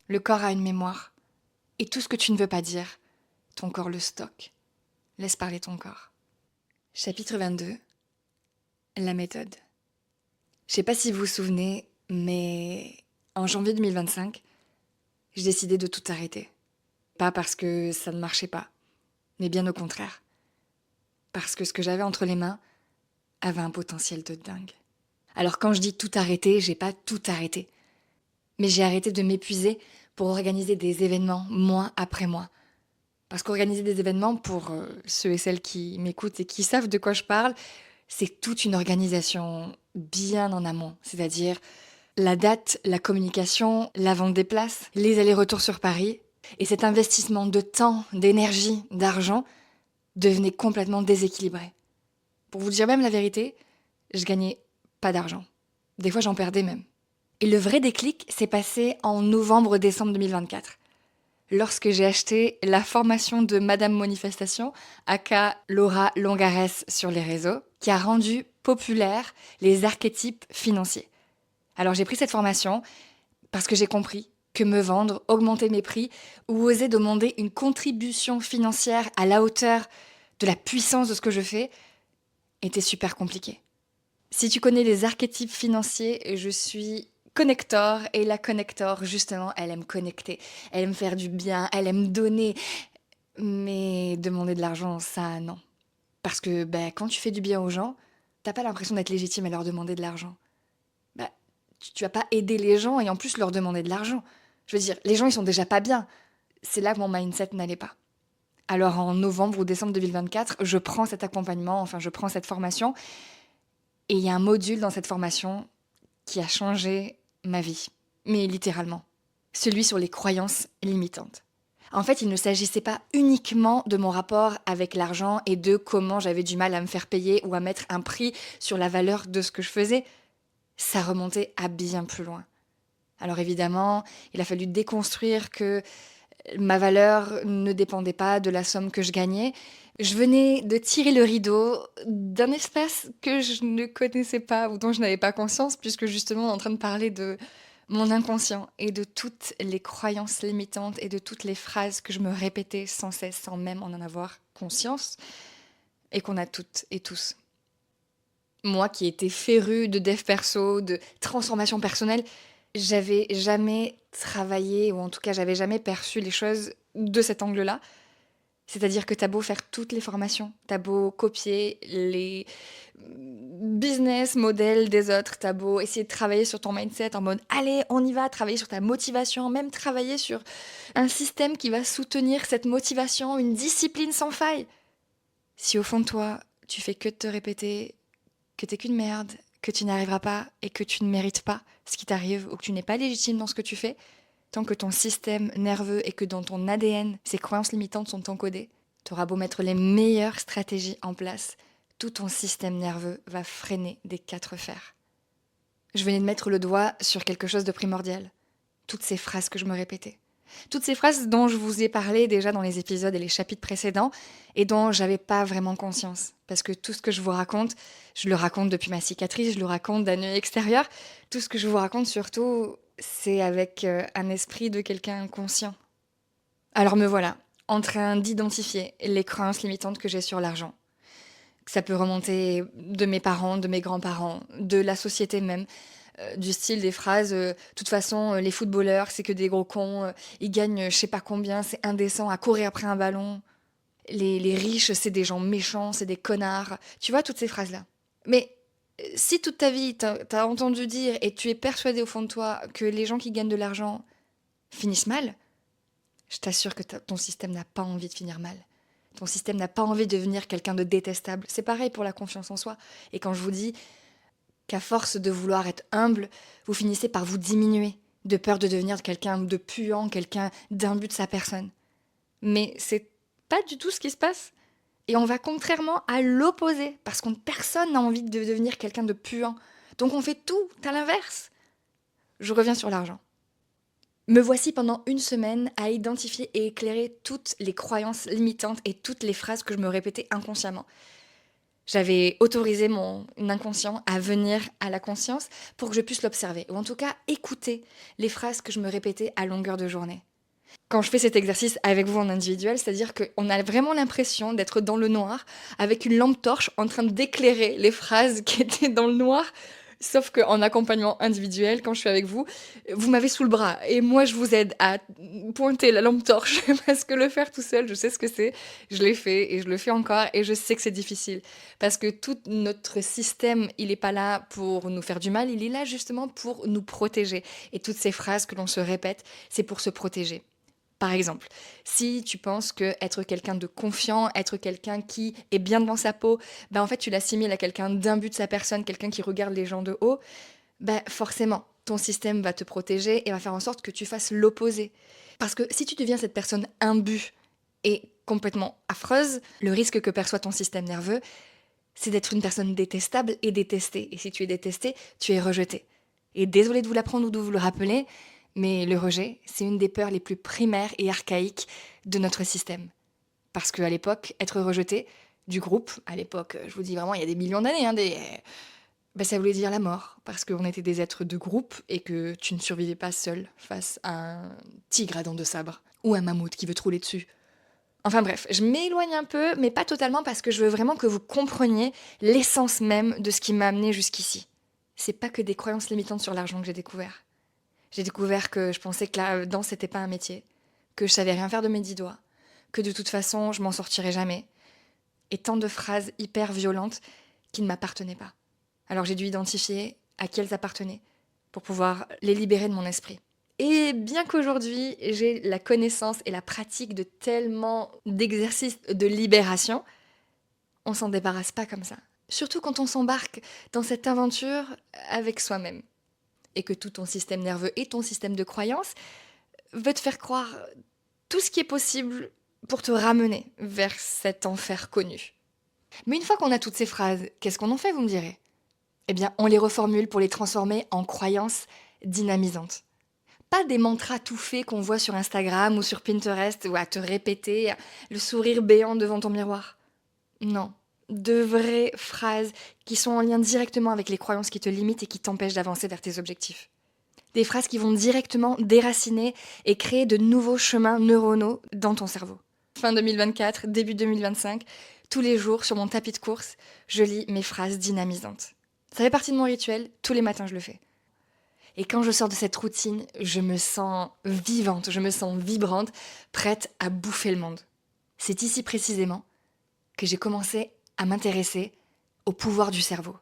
Le corps a une mémoire. Et tout ce que tu ne veux pas dire, ton corps le stocke. Laisse parler ton corps. Chapitre 22. La méthode. Je sais pas si vous vous souvenez, mais en janvier 2025, j'ai décidé de tout arrêter. Pas parce que ça ne marchait pas, mais bien au contraire. Parce que ce que j'avais entre les mains avait un potentiel de dingue. Alors quand je dis tout arrêter, j'ai pas tout arrêté. Mais j'ai arrêté de m'épuiser pour organiser des événements mois après mois. Parce qu'organiser des événements, pour ceux et celles qui m'écoutent et qui savent de quoi je parle, c'est toute une organisation bien en amont. C'est-à-dire la date, la communication, la vente des places, les allers-retours sur Paris. Et cet investissement de temps, d'énergie, d'argent devenait complètement déséquilibré. Pour vous dire même la vérité, je gagnais pas d'argent. Des fois, j'en perdais même. Et le vrai déclic s'est passé en novembre-décembre 2024, lorsque j'ai acheté la formation de Madame Manifestation, aka Laura Longares sur les réseaux, qui a rendu populaires les archétypes financiers. Alors j'ai pris cette formation parce que j'ai compris que me vendre, augmenter mes prix ou oser demander une contribution financière à la hauteur de la puissance de ce que je fais était super compliqué. Si tu connais les archétypes financiers, je suis connector et la connector, justement, elle aime connecter, elle aime faire du bien, elle aime donner. Mais demander de l'argent, ça, non. Parce que quand tu fais du bien aux gens, t'as pas l'impression d'être légitime à leur demander de l'argent. Bah, tu vas pas aider les gens et en plus leur demander de l'argent. Je veux dire, les gens, ils sont déjà pas bien. C'est là que mon mindset n'allait pas. Alors en novembre ou décembre 2024, je prends cet accompagnement, enfin je prends cette formation, et il y a un module dans cette formation qui a changé ma vie, mais littéralement. Celui sur les croyances limitantes. En fait, il ne s'agissait pas uniquement de mon rapport avec l'argent et de comment j'avais du mal à me faire payer ou à mettre un prix sur la valeur de ce que je faisais. Ça remontait à bien plus loin. Alors évidemment, il a fallu déconstruire que ma valeur ne dépendait pas de la somme que je gagnais. Je venais de tirer le rideau d'un espace que je ne connaissais pas ou dont je n'avais pas conscience, puisque justement on est en train de parler de mon inconscient et de toutes les croyances limitantes et de toutes les phrases que je me répétais sans cesse, sans même en avoir conscience, et qu'on a toutes et tous. Moi qui étais férue de dev perso, de transformation personnelle, j'avais jamais travaillé, ou en tout cas j'avais jamais perçu les choses de cet angle-là. C'est-à-dire que t'as beau faire toutes les formations, t'as beau copier les business models des autres, t'as beau essayer de travailler sur ton mindset en mode allez, on y va, travailler sur ta motivation, même travailler sur un système qui va soutenir cette motivation, une discipline sans faille. Si au fond de toi, tu fais que de te répéter que t'es qu'une merde, que tu n'arriveras pas et que tu ne mérites pas ce qui t'arrive ou que tu n'es pas légitime dans ce que tu fais, tant que ton système nerveux et que dans ton ADN, ces croyances limitantes sont encodées, tu auras beau mettre les meilleures stratégies en place, tout ton système nerveux va freiner des quatre fers. Je venais de mettre le doigt sur quelque chose de primordial. Toutes ces phrases que je me répétais. Toutes ces phrases dont je vous ai parlé déjà dans les épisodes et les chapitres précédents et dont j'avais pas vraiment conscience. Parce que tout ce que je vous raconte, je le raconte depuis ma cicatrice, je le raconte d'un œil extérieur. Tout ce que je vous raconte surtout, c'est avec un esprit de quelqu'un inconscient. Alors me voilà, en train d'identifier les croyances limitantes que j'ai sur l'argent. Ça peut remonter de mes parents, de mes grands-parents, de la société même, du style des phrases de toute façon, les footballeurs, c'est que des gros cons, ils gagnent je sais pas combien, c'est indécent à courir après un ballon. Les riches, c'est des gens méchants, c'est des connards. Tu vois, toutes ces phrases-là. Mais si toute ta vie, t'as entendu dire et tu es persuadé au fond de toi que les gens qui gagnent de l'argent finissent mal, je t'assure que ton système n'a pas envie de finir mal. Ton système n'a pas envie de devenir quelqu'un de détestable. C'est pareil pour la confiance en soi. Et quand je vous dis qu'à force de vouloir être humble, vous finissez par vous diminuer, de peur de devenir quelqu'un de puant, quelqu'un d'imbu de sa personne. Mais c'est pas du tout ce qui se passe. Et on va contrairement à l'opposé, parce que personne n'a envie de devenir quelqu'un de puant. Donc on fait tout à l'inverse. Je reviens sur l'argent. Me voici pendant une semaine à identifier et éclairer toutes les croyances limitantes et toutes les phrases que je me répétais inconsciemment. J'avais autorisé mon inconscient à venir à la conscience pour que je puisse l'observer, ou en tout cas écouter les phrases que je me répétais à longueur de journée. Quand je fais cet exercice avec vous en individuel, c'est-à-dire qu'on a vraiment l'impression d'être dans le noir, avec une lampe torche en train d'éclairer les phrases qui étaient dans le noir. Sauf qu'en accompagnement individuel, quand je suis avec vous, vous m'avez sous le bras. Et moi, je vous aide à pointer la lampe torche. Parce que le faire tout seul, je sais ce que c'est. Je l'ai fait et je le fais encore. Et je sais que c'est difficile. Parce que tout notre système, il n'est pas là pour nous faire du mal. Il est là justement pour nous protéger. Et toutes ces phrases que l'on se répète, c'est pour se protéger. Par exemple, si tu penses que être quelqu'un de confiant, être quelqu'un qui est bien dans sa peau, bah en fait tu l'assimiles à quelqu'un d'imbu de sa personne, quelqu'un qui regarde les gens de haut, bah forcément, ton système va te protéger et va faire en sorte que tu fasses l'opposé. Parce que si tu deviens cette personne imbue et complètement affreuse, le risque que perçoit ton système nerveux, c'est d'être une personne détestable et détestée. Et si tu es détesté, tu es rejeté. Et désolé de vous l'apprendre ou de vous le rappeler, mais le rejet, c'est une des peurs les plus primaires et archaïques de notre système. Parce qu'à l'époque, être rejeté du groupe, à l'époque, je vous dis vraiment, il y a des millions d'années, ben, ça voulait dire la mort. Parce qu'on était des êtres de groupe et que tu ne survivais pas seul face à un tigre à dents de sabre ou un mammouth qui veut te rouler dessus. Enfin bref, je m'éloigne un peu, mais pas totalement parce que je veux vraiment que vous compreniez l'essence même de ce qui m'a amené jusqu'ici. C'est pas que des croyances limitantes sur l'argent que j'ai découvert. J'ai découvert que je pensais que la danse c'était pas un métier, que je savais rien faire de mes 10 doigts, que de toute façon je m'en sortirais jamais. Et tant de phrases hyper violentes qui ne m'appartenaient pas. Alors j'ai dû identifier à qui elles appartenaient pour pouvoir les libérer de mon esprit. Et bien qu'aujourd'hui j'ai la connaissance et la pratique de tellement d'exercices de libération, on s'en débarrasse pas comme ça. Surtout quand on s'embarque dans cette aventure avec soi-même. Et que tout ton système nerveux et ton système de croyance veut te faire croire tout ce qui est possible pour te ramener vers cet enfer connu. Mais une fois qu'on a toutes ces phrases, qu'est-ce qu'on en fait, vous me direz? Eh bien, on les reformule pour les transformer en croyances dynamisantes. Pas des mantras tout faits qu'on voit sur Instagram ou sur Pinterest ou à te répéter le sourire béant devant ton miroir. Non, de vraies phrases qui sont en lien directement avec les croyances qui te limitent et qui t'empêchent d'avancer vers tes objectifs. Des phrases qui vont directement déraciner et créer de nouveaux chemins neuronaux dans ton cerveau. Fin 2024, début 2025, tous les jours sur mon tapis de course, je lis mes phrases dynamisantes. Ça fait partie de mon rituel, tous les matins je le fais. Et quand je sors de cette routine, je me sens vivante, je me sens vibrante, prête à bouffer le monde. C'est ici précisément que j'ai commencé à m'intéresser au pouvoir du cerveau.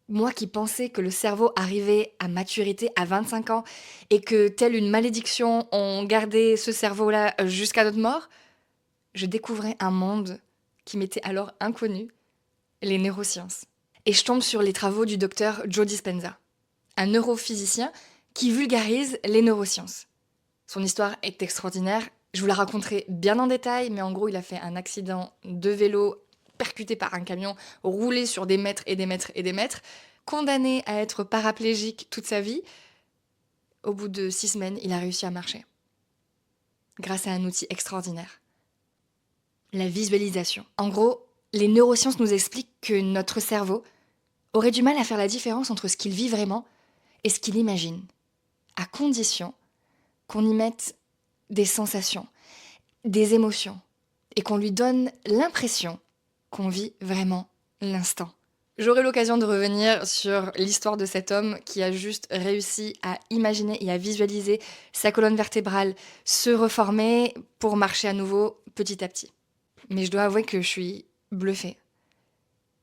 Moi qui pensais que le cerveau arrivait à maturité à 25 ans et que, telle une malédiction, on gardait ce cerveau-là jusqu'à notre mort, je découvrais un monde qui m'était alors inconnu, les neurosciences. Et je tombe sur les travaux du docteur Joe Dispenza, un neurophysicien qui vulgarise les neurosciences. Son histoire est extraordinaire, je vous la raconterai bien en détail, mais en gros, il a fait un accident de vélo percuté par un camion, roulé sur des mètres et des mètres et des mètres, condamné à être paraplégique toute sa vie. Au bout de 6 semaines, il a réussi à marcher. Grâce à un outil extraordinaire. La visualisation. En gros, les neurosciences nous expliquent que notre cerveau aurait du mal à faire la différence entre ce qu'il vit vraiment et ce qu'il imagine, à condition qu'on y mette des sensations, des émotions, et qu'on lui donne l'impression qu'on vit vraiment l'instant. J'aurai l'occasion de revenir sur l'histoire de cet homme qui a juste réussi à imaginer et à visualiser sa colonne vertébrale se reformer pour marcher à nouveau petit à petit. Mais je dois avouer que je suis bluffée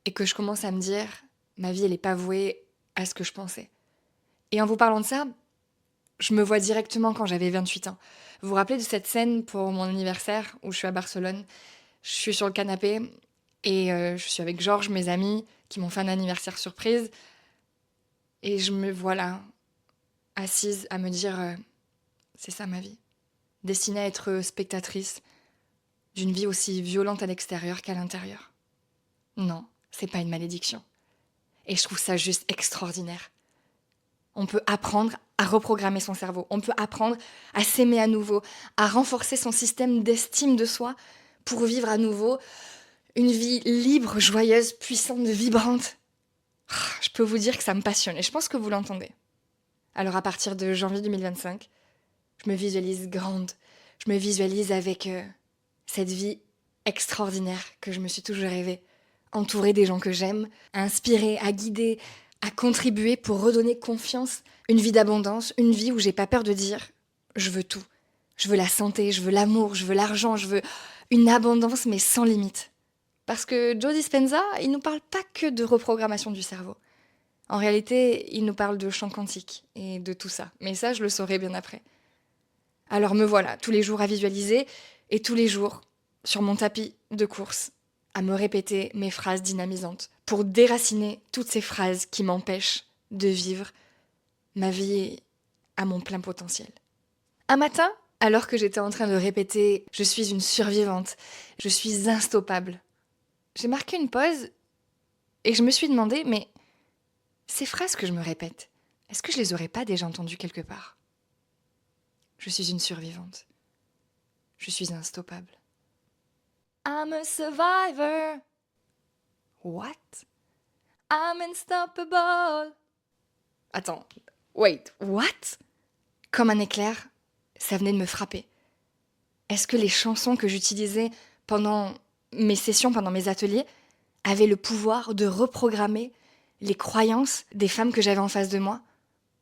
et que je commence à me dire ma vie elle n'est pas vouée à ce que je pensais. Et en vous parlant de ça, je me vois directement quand j'avais 28 ans. Vous vous rappelez de cette scène pour mon anniversaire où je suis à Barcelone? Je suis sur le canapé et je suis avec Georges, mes amis, qui m'ont fait un anniversaire surprise. Et je me vois là, assise à me dire c'est ça ma vie. Destinée à être spectatrice d'une vie aussi violente à l'extérieur qu'à l'intérieur. Non, c'est pas une malédiction. Et je trouve ça juste extraordinaire. On peut apprendre à reprogrammer son cerveau. On peut apprendre à s'aimer à nouveau, à renforcer son système d'estime de soi pour vivre à nouveau Une vie libre, joyeuse, puissante, vibrante. Je peux vous dire que ça me passionne et je pense que vous l'entendez. Alors à partir de janvier 2025, je me visualise grande. Je me visualise avec cette vie extraordinaire que je me suis toujours rêvée. Entourée des gens que j'aime, à inspirer, à guider, à contribuer pour redonner confiance. Une vie d'abondance, une vie où j'ai pas peur de dire je veux tout. Je veux la santé, je veux l'amour, je veux l'argent, je veux une abondance mais sans limite. Parce que Joe Dispenza, il nous parle pas que de reprogrammation du cerveau. En réalité, il nous parle de champ quantique et de tout ça. Mais ça, je le saurai bien après. Alors me voilà, tous les jours à visualiser et tous les jours, sur mon tapis de course, à me répéter mes phrases dynamisantes pour déraciner toutes ces phrases qui m'empêchent de vivre ma vie à mon plein potentiel. Un matin, alors que j'étais en train de répéter « Je suis une survivante, je suis instoppable », j'ai marqué une pause et je me suis demandé « Mais ces phrases que je me répète, est-ce que je les aurais pas déjà entendues quelque part ? Je suis une survivante. Je suis instoppable. I'm a survivor. What? I'm unstoppable. Attends, wait, what? Comme un éclair, ça venait de me frapper. Est-ce que les chansons que j'utilisais pendant mes sessions, pendant mes ateliers, avaient le pouvoir de reprogrammer les croyances des femmes que j'avais en face de moi ?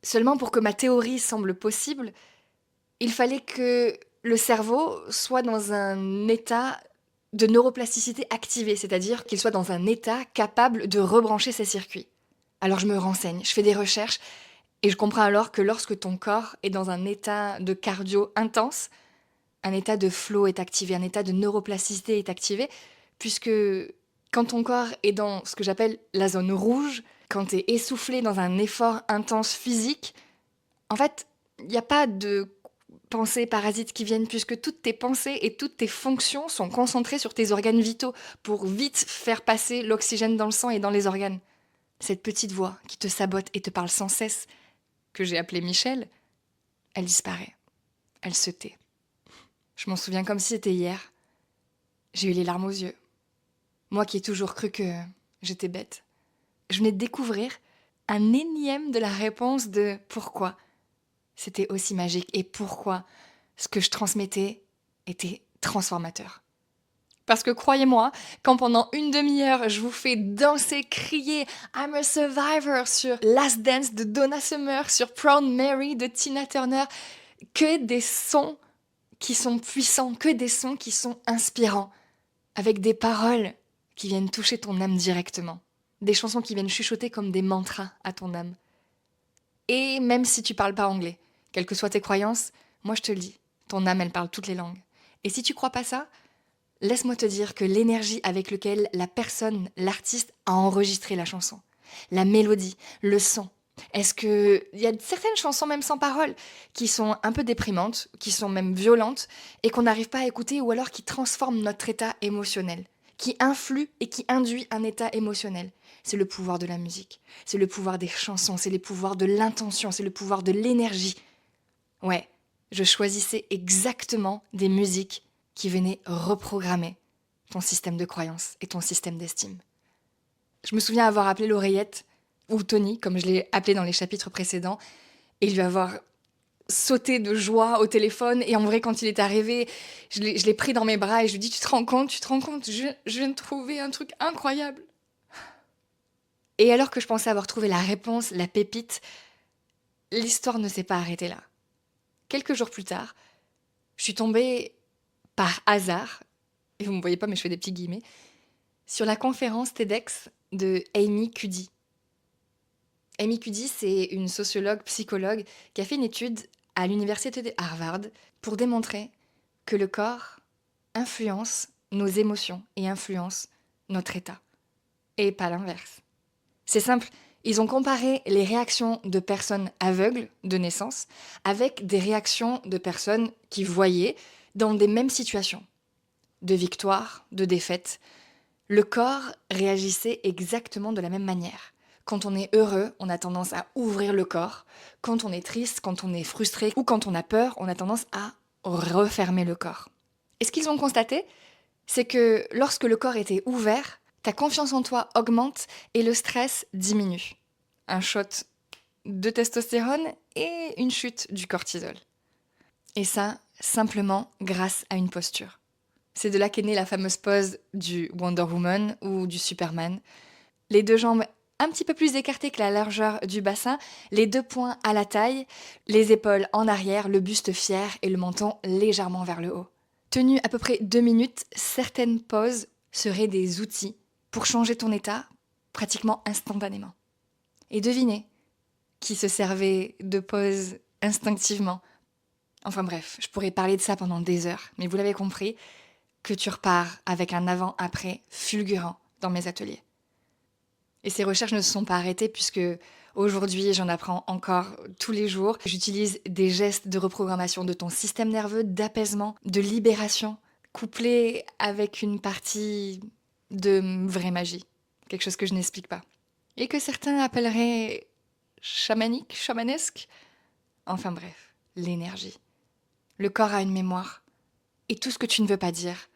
Seulement pour que ma théorie semble possible, il fallait que le cerveau soit dans un état de neuroplasticité activée, c'est-à-dire qu'il soit dans un état capable de rebrancher ses circuits. Alors je me renseigne, je fais des recherches, et je comprends alors que lorsque ton corps est dans un état de cardio intense, un état de flow est activé, un état de neuroplasticité est activé, puisque quand ton corps est dans ce que j'appelle la zone rouge, quand tu es essoufflé dans un effort intense physique, en fait, il n'y a pas de pensées parasites qui viennent, puisque toutes tes pensées et toutes tes fonctions sont concentrées sur tes organes vitaux pour vite faire passer l'oxygène dans le sang et dans les organes. Cette petite voix qui te sabote et te parle sans cesse, que j'ai appelée Michel, elle disparaît. Elle se tait. Je m'en souviens comme si c'était hier. J'ai eu les larmes aux yeux. Moi qui ai toujours cru que j'étais bête. Je venais de découvrir un énième de la réponse de pourquoi c'était aussi magique et pourquoi ce que je transmettais était transformateur. Parce que croyez-moi, quand pendant une demi-heure, je vous fais danser, crier I'm a Survivor sur Last Dance de Donna Summer, sur Proud Mary de Tina Turner, que des sons qui sont puissants, que des sons qui sont inspirants, avec des paroles qui viennent toucher ton âme directement, des chansons qui viennent chuchoter comme des mantras à ton âme. Et même si tu parles pas anglais, quelles que soient tes croyances, moi je te le dis, ton âme elle parle toutes les langues. Et si tu crois pas ça, laisse-moi te dire que l'énergie avec laquelle la personne, l'artiste, a enregistré la chanson, la mélodie, le son. Est-ce que il y a certaines chansons même sans paroles qui sont un peu déprimantes, qui sont même violentes et qu'on n'arrive pas à écouter ou alors qui transforment notre état émotionnel, qui influent et qui induit un état émotionnel. C'est le pouvoir de la musique, c'est le pouvoir des chansons, c'est le pouvoir de l'intention, c'est le pouvoir de l'énergie. Ouais, je choisissais exactement des musiques qui venaient reprogrammer ton système de croyance et ton système d'estime. Je me souviens avoir appelé l'oreillette, ou Tony, comme je l'ai appelé dans les chapitres précédents, et lui avoir sauté de joie au téléphone. Et en vrai, quand il est arrivé, je l'ai pris dans mes bras et je lui ai dit, tu te rends compte, je viens de trouver un truc incroyable. Et alors que je pensais avoir trouvé la réponse, la pépite, l'histoire ne s'est pas arrêtée là. Quelques jours plus tard, je suis tombée par hasard, et vous ne me voyez pas mais je fais des petits guillemets, sur la conférence TEDx de Amy Cuddy. Amy Cuddy, c'est une sociologue, psychologue qui a fait une étude à l'université de Harvard pour démontrer que le corps influence nos émotions et influence notre état, et pas l'inverse. C'est simple, ils ont comparé les réactions de personnes aveugles de naissance avec des réactions de personnes qui voyaient dans des mêmes situations, de victoire, de défaite. Le corps réagissait exactement de la même manière. Quand on est heureux, on a tendance à ouvrir le corps. Quand on est triste, quand on est frustré ou quand on a peur, on a tendance à refermer le corps. Et ce qu'ils ont constaté, C'est que lorsque le corps était ouvert, ta confiance en toi augmente et le stress diminue. Un shot de testostérone et une chute du cortisol. Et ça, simplement grâce à une posture. C'est de là qu'est née la fameuse pose du Wonder Woman ou du Superman. Les deux jambes un petit peu plus écartées que la largeur du bassin, les deux poings à la taille, les épaules en arrière, le buste fier et le menton légèrement vers le haut. Tenues à peu près 2 minutes, certaines poses seraient des outils pour changer ton état pratiquement instantanément. Et devinez qui se servait de poses instinctivement. Enfin bref, je pourrais parler de ça pendant des heures, mais vous l'avez compris, que tu repars avec un avant-après fulgurant dans mes ateliers. Et ces recherches ne se sont pas arrêtées puisque aujourd'hui, j'en apprends encore tous les jours. J'utilise des gestes de reprogrammation de ton système nerveux, d'apaisement, de libération, couplés avec une partie de vraie magie. Quelque chose que je n'explique pas. Et que certains appelleraient chamanique, chamanesque. Enfin bref, l'énergie. Le corps a une mémoire. Et tout ce que tu ne veux pas dire,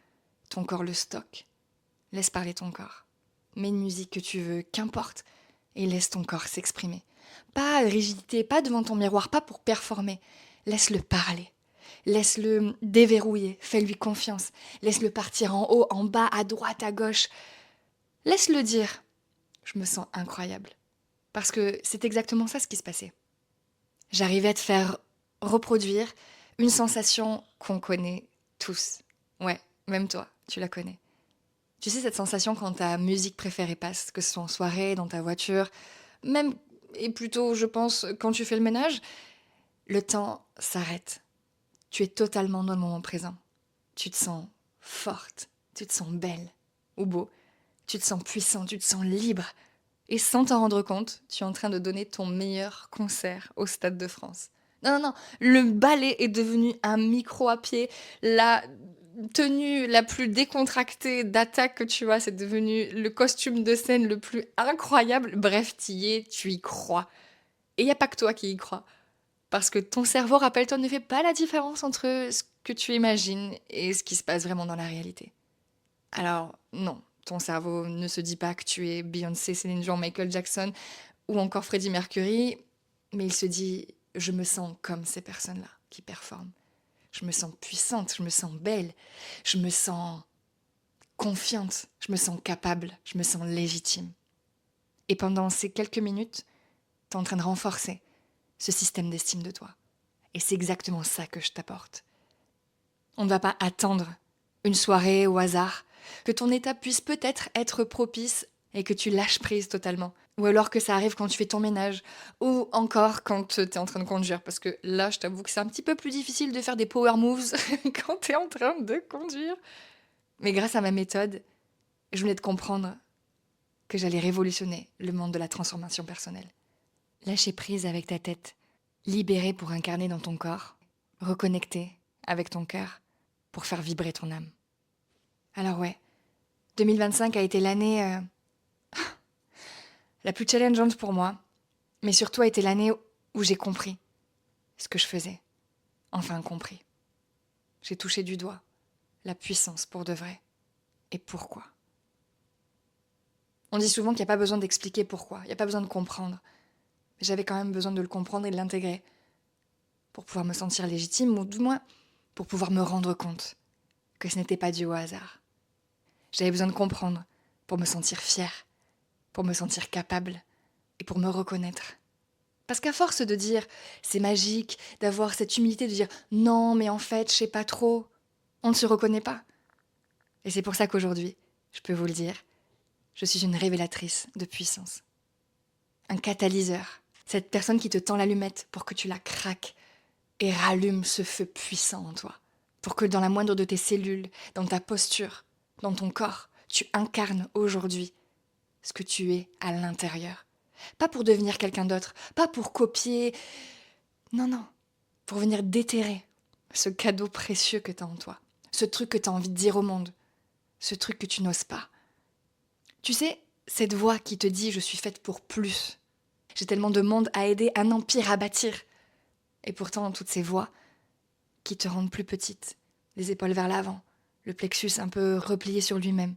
ton corps le stocke. Laisse parler ton corps. Mets une musique que tu veux, qu'importe, et laisse ton corps s'exprimer. Pas de rigidité, pas devant ton miroir, pas pour performer. Laisse-le parler. Laisse-le déverrouiller, fais-lui confiance. Laisse-le partir en haut, en bas, à droite, à gauche. Laisse-le dire. Je me sens incroyable. Parce que c'est exactement ça ce qui se passait. J'arrivais à te faire reproduire une sensation qu'on connaît tous. Ouais, même toi, tu la connais. Tu sais cette sensation quand ta musique préférée passe, que ce soit en soirée, dans ta voiture, même, et plutôt, je pense, quand tu fais le ménage, le temps s'arrête. Tu es totalement dans le moment présent. Tu te sens forte, tu te sens belle ou beau, tu te sens puissant, tu te sens libre. Et sans t'en rendre compte, tu es en train de donner ton meilleur concert au Stade de France. Non, non, non, le ballet est devenu un micro à pied. La tenue la plus décontractée d'attaque que tu as, c'est devenu le costume de scène le plus incroyable. Bref, t'y es, tu y crois. Et il n'y a pas que toi qui y crois. Parce que ton cerveau, rappelle-toi, ne fait pas la différence entre ce que tu imagines et ce qui se passe vraiment dans la réalité. Alors, non, ton cerveau ne se dit pas que tu es Beyoncé, Céline Dion, Michael Jackson ou encore Freddie Mercury, mais il se dit je me sens comme ces personnes-là qui performent. Je me sens puissante, je me sens belle, je me sens confiante, je me sens capable, je me sens légitime. Et pendant ces quelques minutes, tu es en train de renforcer ce système d'estime de toi. Et c'est exactement ça que je t'apporte. On ne va pas attendre une soirée au hasard, que ton état puisse peut-être être propice et que tu lâches prise totalement. Ou alors que ça arrive quand tu fais ton ménage, ou encore quand tu es en train de conduire. Parce que là, je t'avoue que c'est un petit peu plus difficile de faire des power moves quand tu es en train de conduire. Mais grâce à ma méthode, je venais de comprendre que j'allais révolutionner le monde de la transformation personnelle. Lâcher prise avec ta tête, libérer pour incarner dans ton corps, reconnecter avec ton cœur pour faire vibrer ton âme. Alors ouais, 2025 a été l'année la plus challengeante pour moi, mais surtout a été l'année où j'ai compris ce que je faisais. Enfin compris. J'ai touché du doigt la puissance pour de vrai. Et pourquoi? On dit souvent qu'il n'y a pas besoin d'expliquer pourquoi, il n'y a pas besoin de comprendre. Mais j'avais quand même besoin de le comprendre et de l'intégrer pour pouvoir me sentir légitime, ou du moins pour pouvoir me rendre compte que ce n'était pas dû au hasard. J'avais besoin de comprendre pour me sentir fière, pour me sentir capable et pour me reconnaître. Parce qu'à force de dire c'est magique, d'avoir cette humilité de dire non mais en fait je sais pas trop, on ne se reconnaît pas. Et c'est pour ça qu'aujourd'hui, je peux vous le dire, je suis une révélatrice de puissance. Un catalyseur, cette personne qui te tend l'allumette pour que tu la craques et rallume ce feu puissant en toi. Pour que dans la moindre de tes cellules, dans ta posture, dans ton corps, tu incarnes aujourd'hui ce que tu es à l'intérieur. Pas pour devenir quelqu'un d'autre, pas pour copier. Non, non. Pour venir déterrer ce cadeau précieux que tu as en toi. Ce truc que tu as envie de dire au monde. Ce truc que tu n'oses pas. Tu sais, cette voix qui te dit « je suis faite pour plus ». J'ai tellement de monde à aider, un empire à bâtir. Et pourtant, toutes ces voix qui te rendent plus petite, les épaules vers l'avant, le plexus un peu replié sur lui-même.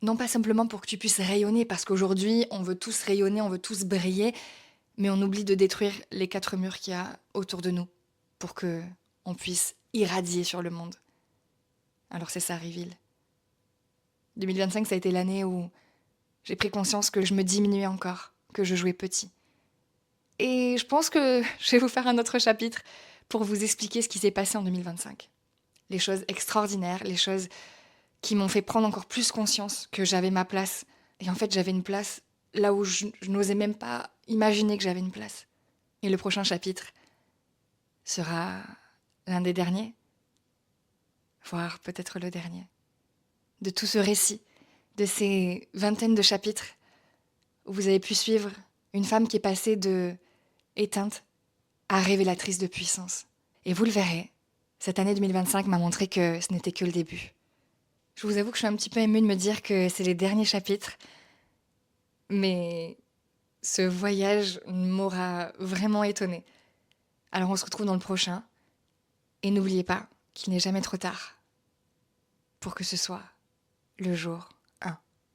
Non pas simplement pour que tu puisses rayonner, parce qu'aujourd'hui, on veut tous rayonner, on veut tous briller, mais on oublie de détruire les 4 murs qu'il y a autour de nous pour que on puisse irradier sur le monde. Alors c'est ça, Reveal. 2025, ça a été l'année où j'ai pris conscience que je me diminuais encore, que je jouais petit. Et je pense que je vais vous faire un autre chapitre pour vous expliquer ce qui s'est passé en 2025. Les choses extraordinaires, les choses qui m'ont fait prendre encore plus conscience que j'avais ma place. Et en fait, j'avais une place là où je n'osais même pas imaginer que j'avais une place. Et le prochain chapitre sera l'un des derniers, voire peut-être le dernier, de tout ce récit, de ces vingtaines de chapitres où vous avez pu suivre une femme qui est passée de éteinte à révélatrice de puissance. Et vous le verrez, cette année 2025 m'a montré que ce n'était que le début. Je vous avoue que je suis un petit peu émue de me dire que c'est les derniers chapitres, mais ce voyage m'aura vraiment étonnée. Alors on se retrouve dans le prochain, et n'oubliez pas qu'il n'est jamais trop tard pour que ce soit le jour